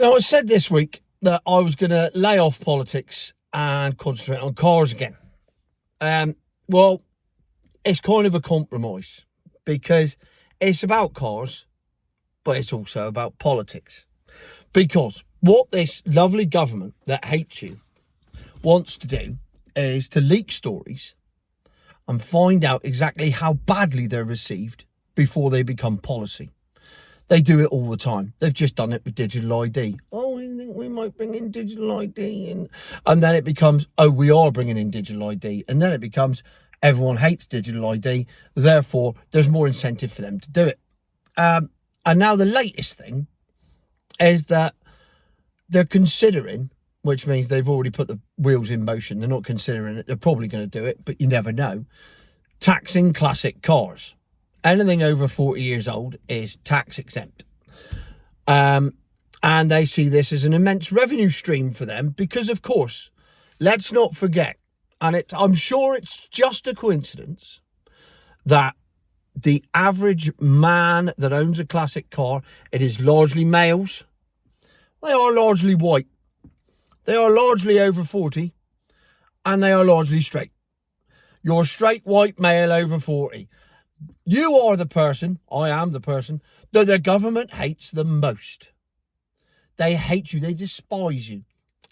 Now, I said this week that I was going to lay off politics and concentrate on cars again. Well, it's kind of a compromise because it's about cars, but it's also about politics. Because what this lovely government that hates you wants to do is to leak stories and find out exactly how badly they're received before they become policy. They do it all the time. They've just done it with digital ID. Oh, we think we might bring in digital ID. And then it becomes, oh, we are bringing in digital ID. And then it becomes, everyone hates digital ID. Therefore, there's more incentive for them to do it. And now the latest thing is that they're considering, which means they've already put the wheels in motion. They're not considering it. They're probably going to do it, but you never know. Taxing classic cars. Anything over 40 years old is tax exempt. And they see this as an immense revenue stream for them because, of course, let's not forget, and I'm sure it's just a coincidence, that the average man that owns a classic car, it is largely males. They are largely white. They are largely over 40. And they are largely straight. You're a straight white male over 40. You are the person, I am the person, that the government hates the most. They hate you. They despise you.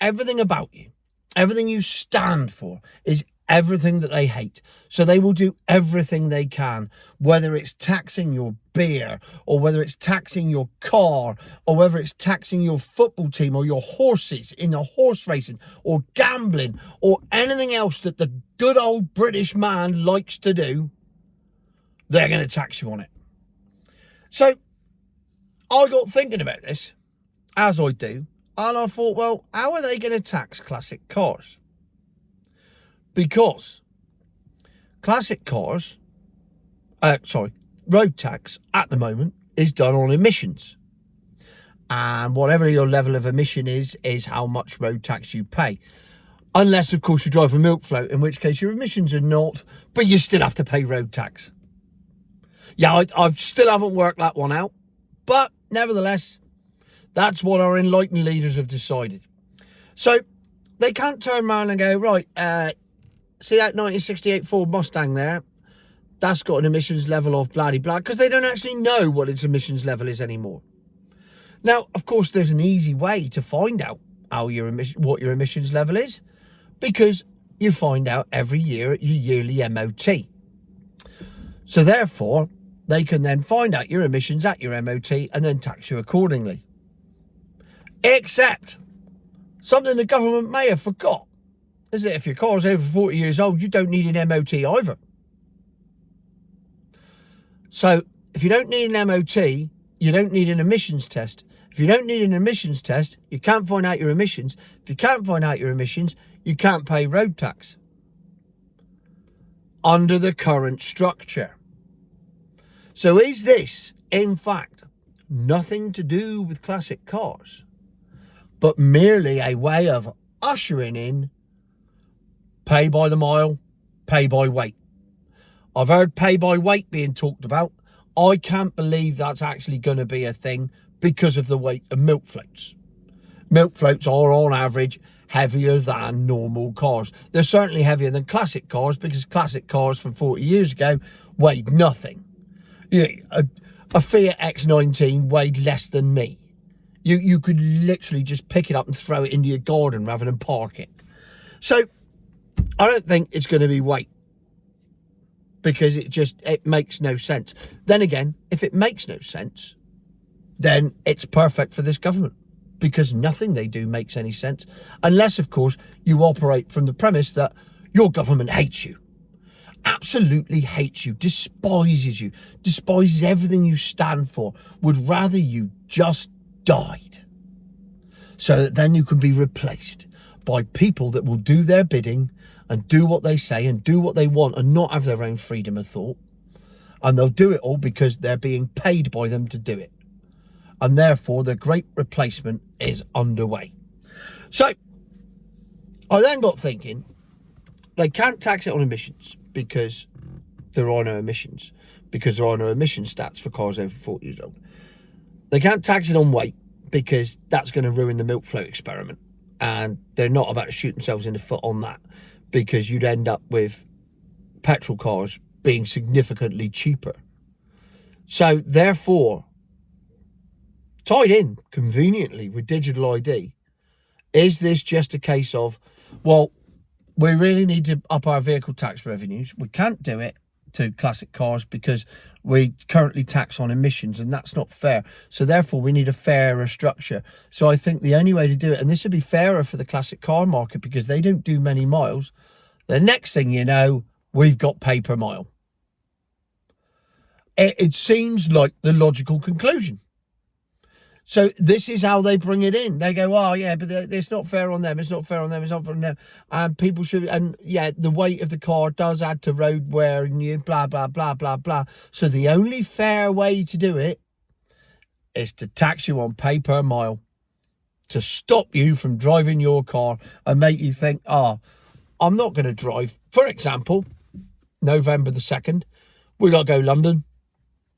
Everything about you, everything you stand for is everything that they hate. So they will do everything they can, whether it's taxing your beer or whether it's taxing your car or whether it's taxing your football team or your horses in a horse racing or gambling or anything else that the good old British man likes to do. They're going to tax you on it. So I got thinking about this, as I do, and I thought, well, how are they going to tax classic cars? Because classic cars, road tax at the moment is done on emissions. And whatever your level of emission is how much road tax you pay. Unless, of course, you drive a milk float, in which case your emissions are not, but you still have to pay road tax. Yeah, I still haven't worked that one out. But nevertheless, that's what our enlightened leaders have decided. So they can't turn around and go, right, see that 1968 Ford Mustang there? That's got an emissions level of blah-de-blah, because they don't actually know what its emissions level is anymore. Now, of course, there's an easy way to find out what your emissions level is, because you find out every year at your yearly MOT. So therefore, they can then find out your emissions at your MOT and then tax you accordingly. Except, something the government may have forgot, is that if your car's over 40 years old, you don't need an MOT either. So, if you don't need an MOT, you don't need an emissions test. If you don't need an emissions test, you can't find out your emissions. If you can't find out your emissions, you can't pay road tax. Under the current structure. So is this, in fact, nothing to do with classic cars, but merely a way of ushering in pay by the mile, pay by weight? I've heard pay by weight being talked about. I can't believe that's actually going to be a thing because of the weight of milk floats. Milk floats are, on average, heavier than normal cars. They're certainly heavier than classic cars because classic cars from 40 years ago weighed nothing. Yeah, a Fiat X19 weighed less than me. You could literally just pick it up and throw it into your garden rather than park it. So I don't think it's going to be weight, because it makes no sense. Then again, if it makes no sense, then it's perfect for this government, because nothing they do makes any sense, unless, of course, you operate from the premise that your government hates you. Absolutely hates you, despises everything you stand for, would rather you just died, so that then you can be replaced by people that will do their bidding and do what they say and do what they want and not have their own freedom of thought. And they'll do it all because they're being paid by them to do it. And therefore, the great replacement is underway. So I then got thinking, they can't tax it on emissions because there are no emissions, because there are no emission stats for cars over 40 years old. They can't tax it on weight because that's going to ruin the milk float experiment. And they're not about to shoot themselves in the foot on that, because you'd end up with petrol cars being significantly cheaper. So therefore, tied in conveniently with digital ID, is this just a case of, well, we really need to up our vehicle tax revenues. We can't do it to classic cars because we currently tax on emissions, and that's not fair. So therefore, we need a fairer structure. So I think the only way to do it, and this would be fairer for the classic car market because they don't do many miles. The next thing you know, we've got pay per mile. It seems like the logical conclusion. So this is how they bring it in. They go, oh, yeah, but it's not fair on them. It's not fair on them. It's not fair on them. And people should, and yeah, the weight of the car does add to road wear and you blah, blah, blah, blah, blah. So the only fair way to do it is to tax you on pay per mile, to stop you from driving your car and make you think, oh, I'm not going to drive. For example, November the 2nd, we got to go London,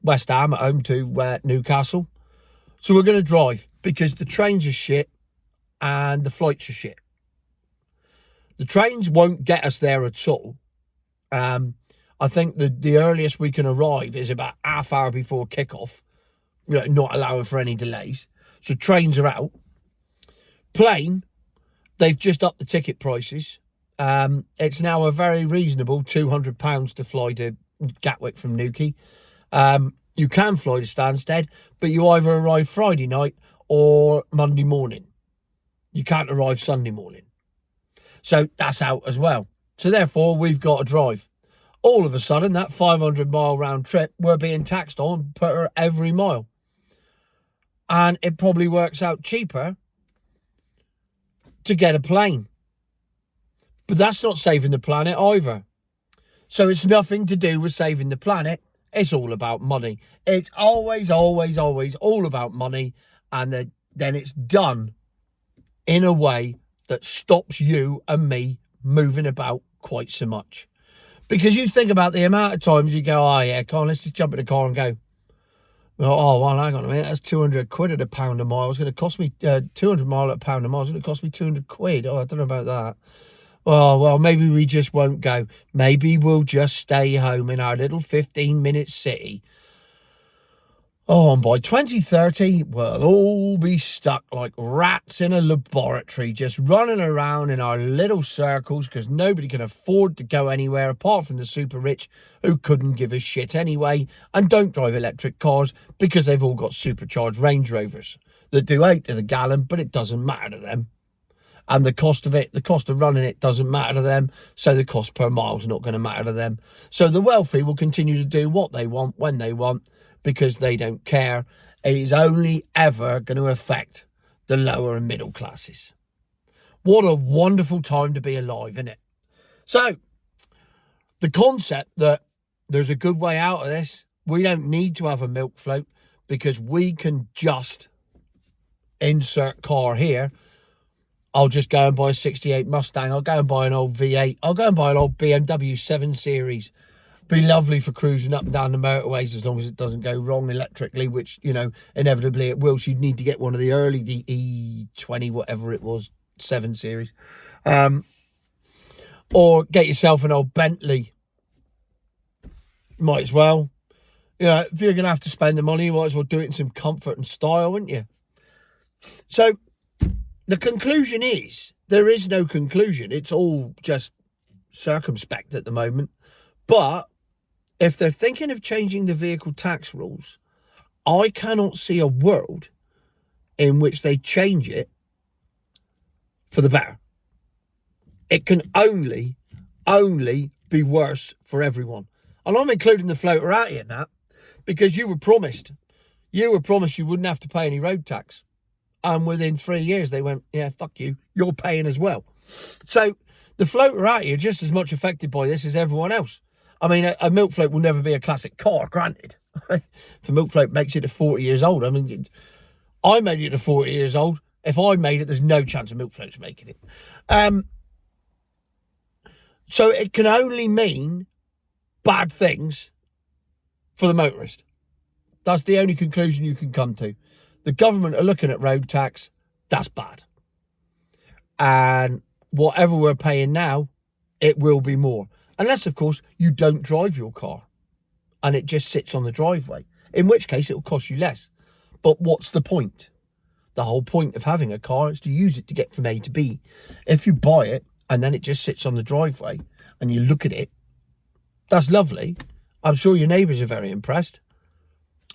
West Ham at home to Newcastle. So we're going to drive because the trains are shit and the flights are shit. The trains won't get us there at all. I think the earliest we can arrive is about half hour before kickoff, not allowing for any delays. So trains are out. Plane, they've just upped the ticket prices. It's now a very reasonable £200 to fly to Gatwick from Newquay. You can fly to Stansted, but you either arrive Friday night or Monday morning. You can't arrive Sunday morning. So that's out as well. So therefore, we've got to drive. All of a sudden, that 500-mile round trip, we're being taxed on per every mile. And it probably works out cheaper to get a plane. But that's not saving the planet either. So it's nothing to do with saving the planet. It's all about money. It's always, always, always all about money. And then it's done in a way that stops you and me moving about quite so much. Because you think about the amount of times you go, oh yeah, come on, let's just jump in the car and go. Well, hang on a minute, that's 200 quid at £1 a mile. It's going to cost me 200 mile at £1 a mile. It's going to cost me 200 quid. Oh, I don't know about that. Oh, well, maybe we just won't go. Maybe we'll just stay home in our little 15-minute city. Oh, and by 2030, we'll all be stuck like rats in a laboratory, just running around in our little circles because nobody can afford to go anywhere apart from the super rich who couldn't give a shit anyway and don't drive electric cars because they've all got supercharged Range Rovers that do 8 to the gallon, but it doesn't matter to them. And the cost of running it doesn't matter to them. So the cost per mile is not going to matter to them. So the wealthy will continue to do what they want, when they want, because they don't care. It is only ever going to affect the lower and middle classes. What a wonderful time to be alive, isn't it? So the concept that there's a good way out of this, we don't need to have a milk float because we can just insert car here. I'll just go and buy a 68 Mustang. I'll go and buy an old V8. I'll go and buy an old BMW 7 Series. Be lovely for cruising up and down the motorways as long as it doesn't go wrong electrically, which, inevitably it will. So you'd need to get one of the early, the E20, whatever it was, 7 Series. Or get yourself an old Bentley. Might as well. If you're going to have to spend the money, you might as well do it in some comfort and style, wouldn't you? So the conclusion is, there is no conclusion. It's all just circumspect at the moment. But if they're thinking of changing the vehicle tax rules, I cannot see a world in which they change it for the better. It can only be worse for everyone. And I'm including the floaterati in that because you were promised you wouldn't have to pay any road tax. And within 3 years, they went, yeah, fuck you. You're paying as well. So the floaterati are just as much affected by this as everyone else. I mean, a milk float will never be a classic car, granted. If a milk float makes it to 40 years old, I mean, I made it to 40 years old. If I made it, there's no chance of milk floats making it. So it can only mean bad things for the motorist. That's the only conclusion you can come to. The government are looking at road tax. That's bad. And whatever we're paying now, it will be more. Unless, of course, you don't drive your car and it just sits on the driveway, in which case it will cost you less. But what's the point? The whole point of having a car is to use it to get from A to B. If you buy it and then it just sits on the driveway and you look at it, that's lovely. I'm sure your neighbours are very impressed.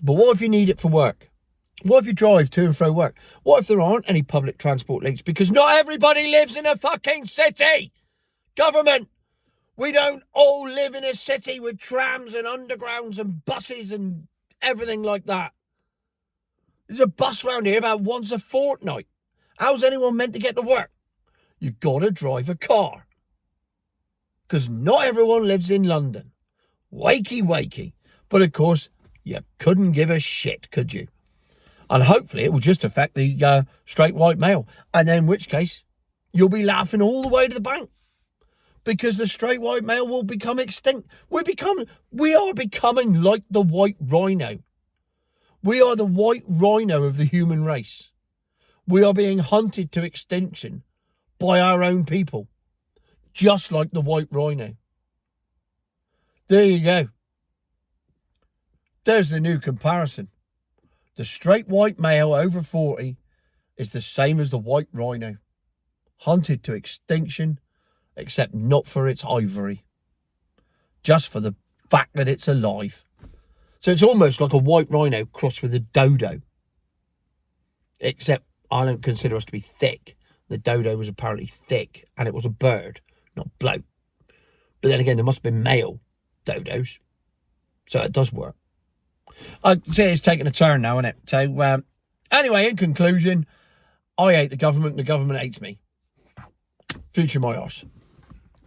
But what if you need it for work? What if you drive to and fro work? What if there aren't any public transport links? Because not everybody lives in a fucking city. Government, we don't all live in a city with trams and undergrounds and buses and everything like that. There's a bus round here about once a fortnight. How's anyone meant to get to work? You gotta drive a car. Because not everyone lives in London. Wakey, wakey. But of course, you couldn't give a shit, could you? And hopefully it will just affect the straight white male. And then in which case, you'll be laughing all the way to the bank. Because the straight white male will become extinct. We are becoming like the white rhino. We are the white rhino of the human race. We are being hunted to extinction by our own people. Just like the white rhino. There you go. There's the new comparison. The straight white male over 40 is the same as the white rhino. Hunted to extinction, except not for its ivory. Just for the fact that it's alive. So it's almost like a white rhino crossed with a dodo. Except I don't consider us to be thick. The dodo was apparently thick and it was a bird, not bloke. But then again, there must have been male dodos. So it does work. I see it's taking a turn now, isn't it? So anyway, in conclusion, I hate the government hates me. Future my arse.